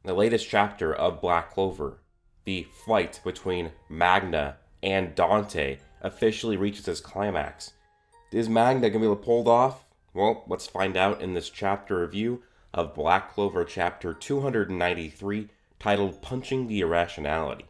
The latest chapter of Black Clover, the fight between Magna and Dante, officially reaches its climax. Is Magna going to be able to pull it off? Well, let's find out in this chapter review of Black Clover Chapter 293, titled Punching the Irrationality.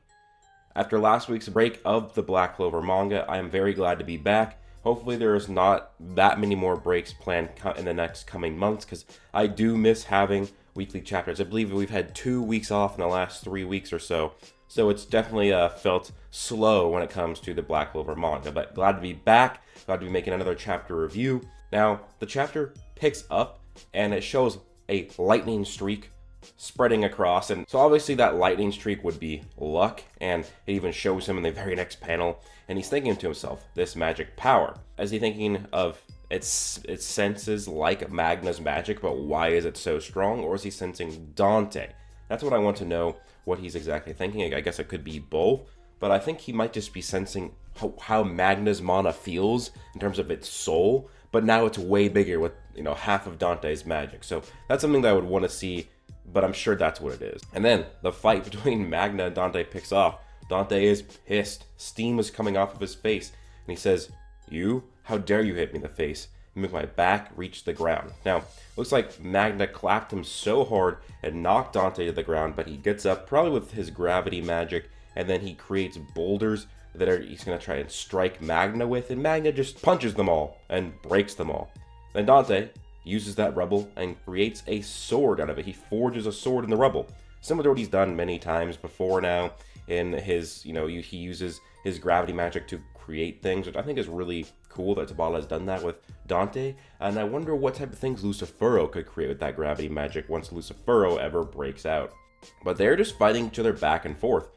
After last week's break of the Black Clover manga, I am very glad to be back. Hopefully there is not that many more breaks planned in the next coming months, because I do miss having weekly chapters. I believe we've had 2 weeks off in the last 3 weeks or so, so it's definitely felt slow when it comes to the Black Clover manga, but glad to be back, glad to be making another chapter review. Now, the chapter picks up, and it shows a lightning streak spreading across, and so obviously that lightning streak would be luck, and it even shows him in the very next panel, and he's thinking to himself, this magic power. Is he thinking of its senses like Magna's magic, but why is it so strong? Or is he sensing Dante? That's what I want to know, what he's exactly thinking. I guess it could be both, but I think he might just be sensing how Magna's mana feels in terms of its soul, but now it's way bigger with, half of Dante's magic. So that's something that I would want to see, but I'm sure that's what it is. And then the fight between Magna and Dante picks off. Dante is pissed. Steam is coming off of his face, and he says, "You? How dare you hit me in the face and make my back reach the ground?" Now, looks like Magna clapped him so hard and knocked Dante to the ground, but he gets up, probably with his gravity magic, and then he creates boulders that he's going to try and strike Magna with, and Magna just punches them all and breaks them all. Then Dante uses that rubble and creates a sword out of it. He forges a sword in the rubble, similar to what he's done many times before now in his, he uses his gravity magic to create things, which I think is really cool that Tabata has done that with Dante, and I wonder what type of things Lucifero could create with that gravity magic once Lucifero ever breaks out. But they're just fighting each other back and forth.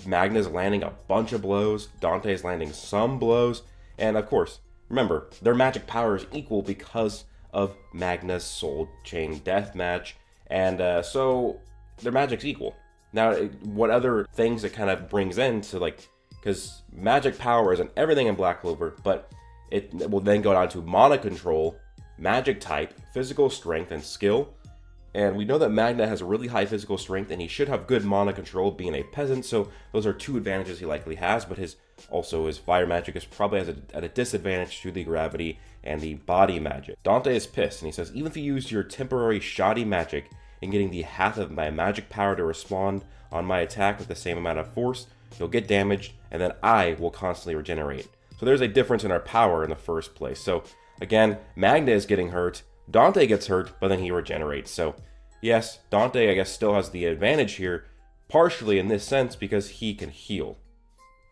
Magna's landing a bunch of blows, Dante's landing some blows, and of course, remember, their magic power is equal because of Magna's Soul Chain Deathmatch, and so their magic's equal. Now, what other things it kind of brings in to, because magic power isn't everything in Black Clover, but it will then go down to mana control, magic type, physical strength, and skill. And we know that Magna has a really high physical strength, and he should have good mana control being a peasant, so those are two advantages he likely has, but his fire magic is probably at a disadvantage to the gravity and the body magic. Dante is pissed, and he says, even if you use your temporary shoddy magic in getting the half of my magic power to respond on my attack with the same amount of force, you'll get damaged, and then I will constantly regenerate. So there's a difference in our power in the first place. So again, Magna is getting hurt, Dante gets hurt, but then he regenerates. So yes, Dante, I guess, still has the advantage here, partially in this sense, because he can heal.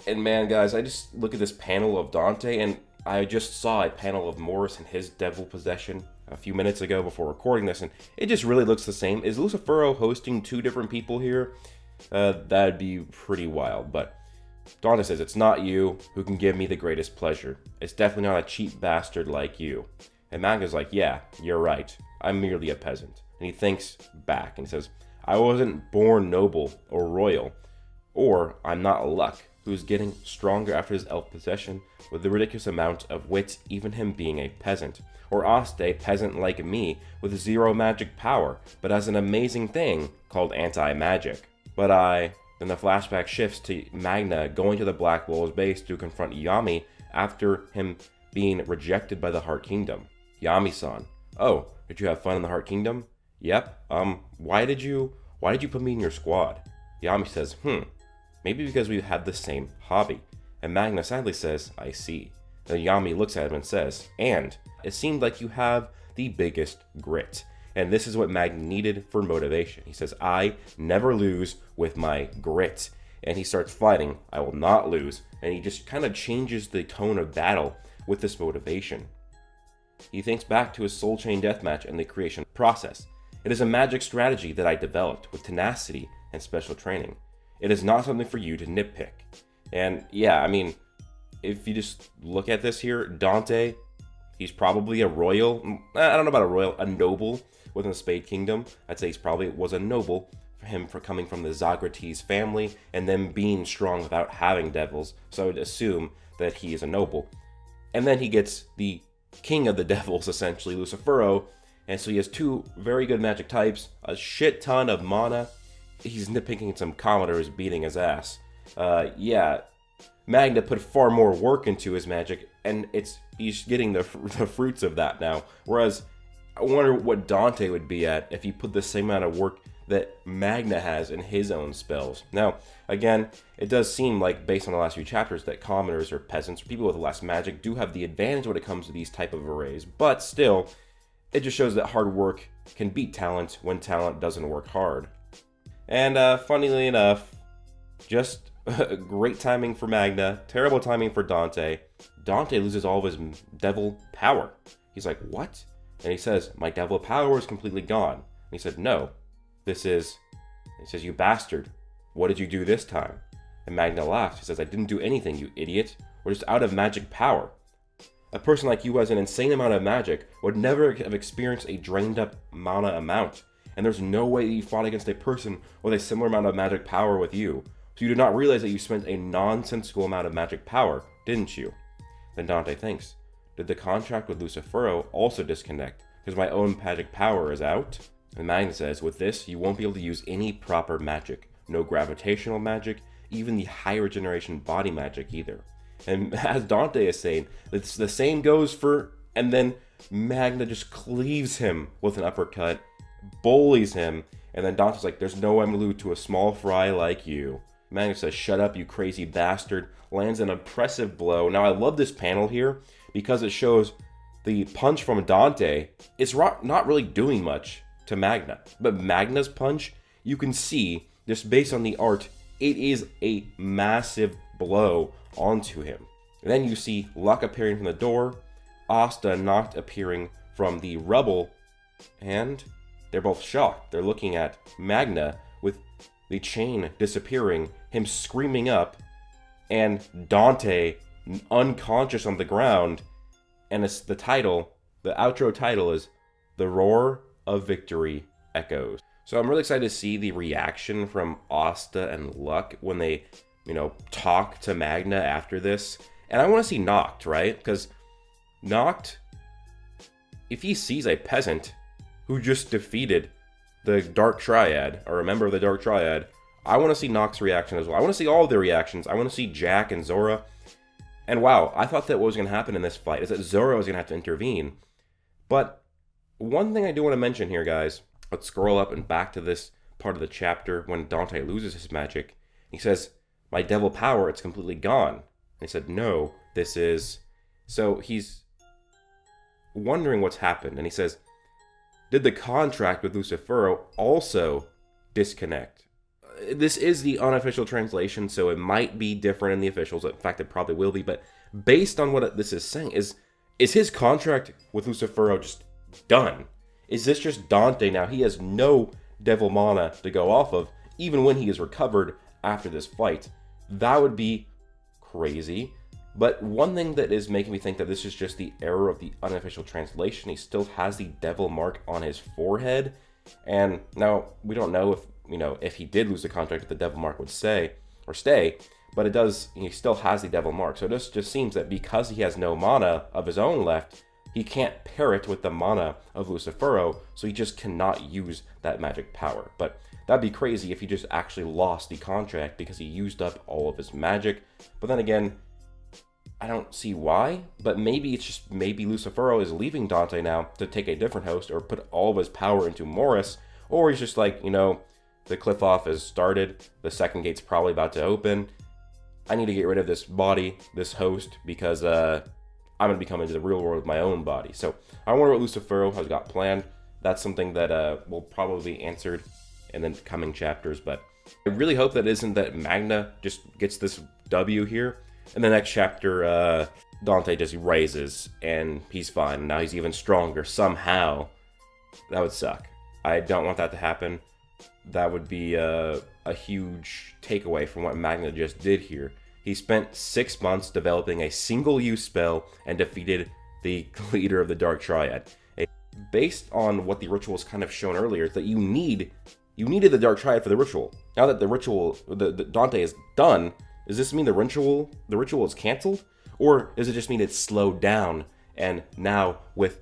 And man, guys, I just look at this panel of Dante, and I just saw a panel of Morris and his devil possession a few minutes ago before recording this, and it just really looks the same. Is Lucifero hosting two different people here? That'd be pretty wild, but Dante says, it's not you who can give me the greatest pleasure. It's definitely not a cheap bastard like you. And Magna's like, yeah, you're right. I'm merely a peasant. And he thinks back and says, I wasn't born noble or royal, or I'm not Luck, who's getting stronger after his elf possession with a ridiculous amount of wit, even him being a peasant. Or Aste, peasant like me, with zero magic power, but has an amazing thing called anti-magic. Then the flashback shifts to Magna going to the Black Wolves base to confront Yami after him being rejected by the Heart Kingdom. Yami-san, oh, did you have fun in the Heart Kingdom? Yep, why did you put me in your squad? Yami says, maybe because we had the same hobby. And Magna sadly says, I see. Then Yami looks at him and says, and it seemed like you have the biggest grit. And this is what Magna needed for motivation. He says, I never lose with my grit. And he starts fighting, I will not lose. And he just kind of changes the tone of battle with this motivation. He thinks back to his Soul Chain Deathmatch and the creation process. It is a magic strategy that I developed with tenacity and special training. It is not something for you to nitpick. And yeah, I mean, if you just look at this here, Dante, he's probably a royal, I don't know about a royal, a noble within the Spade Kingdom. I'd say he's probably was a noble for him for coming from the Zagrates family and then being strong without having devils. So I would assume that he is a noble. And then he gets the king of the devils, essentially, Lucifero. And so he has two very good magic types, a shit ton of mana, he's nitpicking some commoner who's beating his ass. Yeah, Magna put far more work into his magic, and he's getting the fruits of that now. Whereas, I wonder what Dante would be at if he put the same amount of work that Magna has in his own spells. Now, again, it does seem like, based on the last few chapters, that commoners or peasants or people with less magic do have the advantage when it comes to these type of arrays, but still, it just shows that hard work can beat talent when talent doesn't work hard. And funnily enough, just great timing for Magna, terrible timing for Dante. Dante loses all of his devil power. He's like, what? And he says, my devil power is completely gone. And he said, no, he says, you bastard, what did you do this time? And Magna laughs. He says, I didn't do anything, you idiot. We're just out of magic power. A person like you who has an insane amount of magic would never have experienced a drained up mana amount. And there's no way that you fought against a person with a similar amount of magic power with you. So you did not realize that you spent a nonsensical amount of magic power, didn't you? Then Dante thinks, did the contract with Lucifero also disconnect? Because my own magic power is out? And Magna says, with this, you won't be able to use any proper magic. No gravitational magic, even the higher generation body magic either. And as Dante is saying, it's the same goes for, and then Magna just cleaves him with an uppercut, bullies him, and then Dante's like, there's no way I'm gonna lose to a small fry like you. Magna says, shut up, you crazy bastard, lands an impressive blow. Now, I love this panel here because it shows the punch from Dante. It's not really doing much to Magna, but Magna's punch, you can see, just based on the art, it is a massive blow onto him. And then you see Luck appearing from the door, Asta and Noct appearing from the rubble, and they're both shocked. They're looking at Magna with the chain disappearing, him screaming up, and Dante unconscious on the ground. And it's the outro title is The Roar of Victory Echoes. So I'm really excited to see the reaction from Asta and Luck when they, talk to Magna after this. And I want to see Noct, right? Because Noct, if he sees a peasant who just defeated the Dark Triad, or a member of the Dark Triad, I want to see Noct's reaction as well. I want to see all of their reactions. I want to see Jack and Zora. And wow, I thought that what was going to happen in this fight is that Zora was going to have to intervene. But one thing I do want to mention here, guys, let's scroll up and back to this part of the chapter when Dante loses his magic. He says, my devil power, it's completely gone. And he said, no, this is... So he's wondering what's happened. And he says, did the contract with Lucifero also disconnect? This is the unofficial translation, so it might be different in the officials. In fact, it probably will be. But based on what this is saying, is his contract with Lucifero just done? Is this just Dante now? He has no devil mana to go off of, even when he is recovered after this fight. That would be crazy. But one thing that is making me think that this is just the error of the unofficial translation, he still has the devil mark on his forehead. And now, we don't know if he did lose the contract, if the devil mark would stay, but it does, he still has the devil mark. So this just seems that because he has no mana of his own left, he can't pair it with the mana of Lucifero, so he just cannot use that magic power. But that'd be crazy if he just actually lost the contract because he used up all of his magic. But then again, I don't see why, but maybe Lucifero is leaving Dante now to take a different host or put all of his power into Morris, or he's just like, the cliff off has started, the second gate's probably about to open, I need to get rid of this body, this host, because I'm going to be coming to the real world with my own body. So I wonder what Lucifero has got planned. That's something that will probably be answered in the coming chapters, but I really hope that isn't that Magna just gets this W here. In the next chapter, Dante just raises, and he's fine. Now he's even stronger somehow. That would suck. I don't want that to happen. That would be a huge takeaway from what Magna just did here. He spent 6 months developing a single-use spell and defeated the leader of the Dark Triad. Based on what the ritual was kind of shown earlier, is that you needed the Dark Triad for the ritual. Now that the ritual, the Dante is done, does this mean the ritual is canceled? Or does it just mean it's slowed down, and now with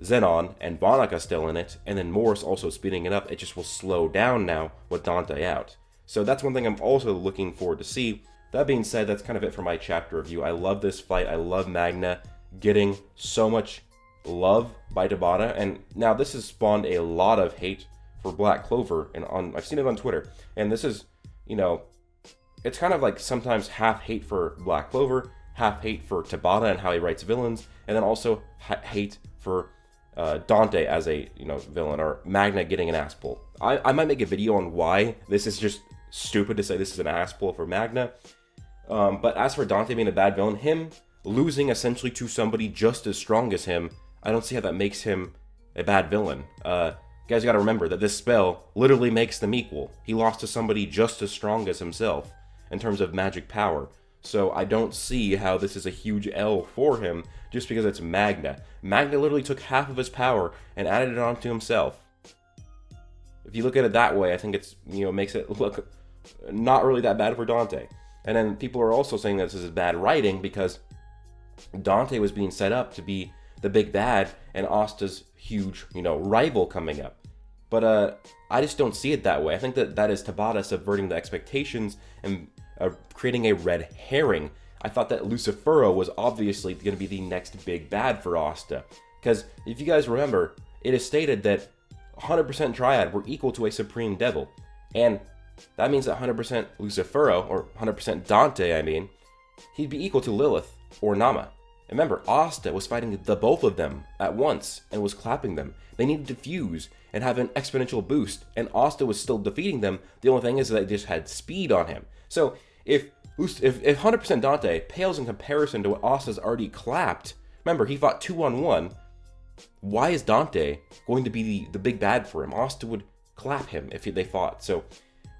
Zenon and Vonaka still in it, and then Morris also speeding it up, it just will slow down now with Dante out. So that's one thing I'm also looking forward to see. That being said, that's kind of it for my chapter review. I love this fight. I love Magna getting so much love by Tabata, and now this has spawned a lot of hate for Black Clover, and I've seen it on Twitter, and this is, you know, it's kind of like sometimes half hate for Black Clover, half hate for Tabata and how he writes villains, and then also hate for Dante as a, you know, villain, or Magna getting an ass pull. I might make a video on why this is just stupid to say this is an ass pull for Magna, but as for Dante being a bad villain, him losing essentially to somebody just as strong as him, I don't see how that makes him a bad villain. You guys gotta remember that this spell literally makes them equal. He lost to somebody just as strong as himself in terms of magic power. So I don't see how this is a huge L for him just because it's Magna. Magna literally took half of his power and added it onto himself. If you look at it that way, I think it's, you know, makes it look not really that bad for Dante. And then people are also saying that this is bad writing because Dante was being set up to be the big bad and Asta's huge, you know, rival coming up. But I just don't see it that way. I think that is Tabata subverting the expectations and creating a red herring. I thought that Lucifero was obviously going to be the next big bad for Asta. Because if you guys remember, it is stated that 100% Triad were equal to a Supreme Devil. And that means that 100% Lucifero, or 100% Dante, I mean, he'd be equal to Lilith or Nama. Remember, Asta was fighting the both of them at once and was clapping them. They needed to fuse and have an exponential boost, and Asta was still defeating them. The only thing is that they just had speed on him. So if 100% Dante pales in comparison to what Asta's already clapped, remember, he fought 2-on-1, why is Dante going to be the big bad for him? Asta would clap him if they fought. So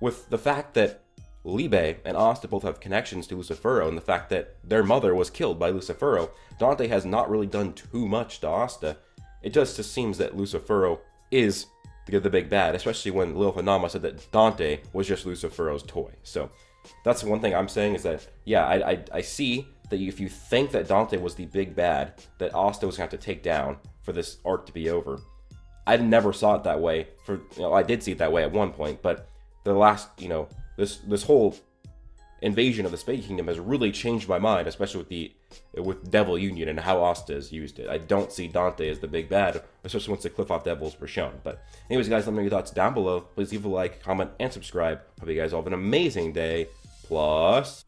with the fact that Libe and Asta both have connections to Lucifero, and the fact that their mother was killed by Lucifero, Dante has not really done too much to Asta. It just seems that Lucifero is the big bad, especially when Lilith and Nama said that Dante was just Lucifero's toy. So that's one thing I'm saying is that, yeah, I see that if you think that Dante was the big bad that Asta was going to have to take down for this arc to be over, I never saw it that way. I did see it that way at one point, but the last, you know, this whole invasion of the Spade Kingdom has really changed my mind, especially with Devil Union and how Asta has used it. I don't see Dante as the big bad, especially once the Cliff-Off Devils were shown. But anyways, guys, let me know your thoughts down below. Please leave a like, comment, and subscribe. Hope you guys all have an amazing day. Plus...